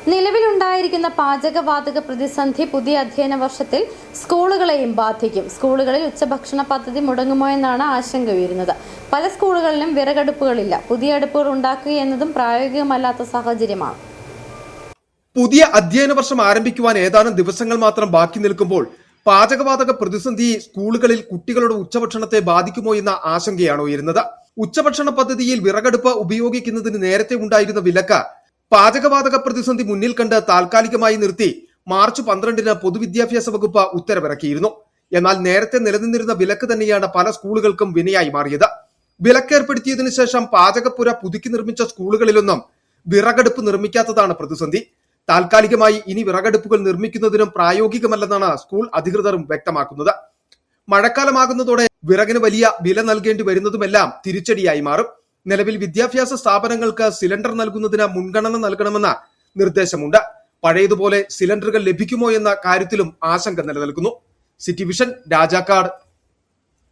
നിലവിലുണ്ടായിരിക്കുന്ന പാചകവാതക പ്രതിസന്ധി പുതിയ അധ്യയന വർഷത്തിൽ സ്കൂളുകളെയും ബാധിക്കും. സ്കൂളുകളിൽ ഉച്ചഭക്ഷണ പദ്ധതി മുടങ്ങുമോ എന്നാണ് ആശങ്ക ഉയരുന്നത്. പല സ്കൂളുകളിലും വിറകടുപ്പുകളില്ല. പുതിയ അടുപ്പുകൾ ഉണ്ടാക്കുക എന്നതും പ്രായോഗികമല്ലാത്ത സാഹചര്യമാണ്. പുതിയ അധ്യയന വർഷം ആരംഭിക്കുവാൻ ഏതാനും ദിവസങ്ങൾ മാത്രം ബാക്കി നിൽക്കുമ്പോൾ പാചകവാതക പ്രതിസന്ധി സ്കൂളുകളിൽ കുട്ടികളുടെ ഉച്ചഭക്ഷണത്തെ ബാധിക്കുമോ എന്ന ആശങ്കയാണ് ഉയരുന്നത്. ഉച്ചഭക്ഷണ പദ്ധതിയിൽ വിറകടുപ്പ് ഉപയോഗിക്കുന്നതിന് നേരത്തെ ഉണ്ടായിരുന്ന വിലക്ക് പാചകവാതക പ്രതിസന്ധി മുന്നിൽ കണ്ട് താൽക്കാലികമായി നിർത്തി മാർച്ച് 12-ന് പൊതുവിദ്യാഭ്യാസ വകുപ്പ് ഉത്തരവിറക്കിയിരുന്നു. എന്നാൽ നേരത്തെ നിലനിന്നിരുന്ന വിലക്ക് തന്നെയാണ് പല സ്കൂളുകൾക്കും വിനയായി മാറിയത്. വിലക്കേർപ്പെടുത്തിയതിനു ശേഷം പാചകപ്പുര പുതുക്കി നിർമ്മിച്ച സ്കൂളുകളിലൊന്നും വിറകടുപ്പ് നിർമ്മിക്കാത്തതാണ് പ്രതിസന്ധി. താൽക്കാലികമായി ഇനി വിറകടുപ്പുകൾ നിർമ്മിക്കുന്നതിനും പ്രായോഗികമല്ലെന്നാണ് സ്കൂൾ അധികൃതരും വ്യക്തമാക്കുന്നത്. മഴക്കാലമാകുന്നതോടെ വിറകിന് വലിയ വില നൽകേണ്ടി വരുന്നതുമെല്ലാം തിരിച്ചടിയായി മാറും. നിലവിൽ വിദ്യാഭ്യാസ സ്ഥാപനങ്ങൾക്ക് സിലിണ്ടർ നൽകുന്നതിന് മുൻഗണന നൽകണമെന്ന നിർദ്ദേശമുണ്ട്. പഴയതുപോലെ സിലിണ്ടറുകൾ ലഭിക്കുമോ എന്ന കാര്യത്തിലും ആശങ്ക നിലനിൽക്കുന്നു. City vision, Rajakkad.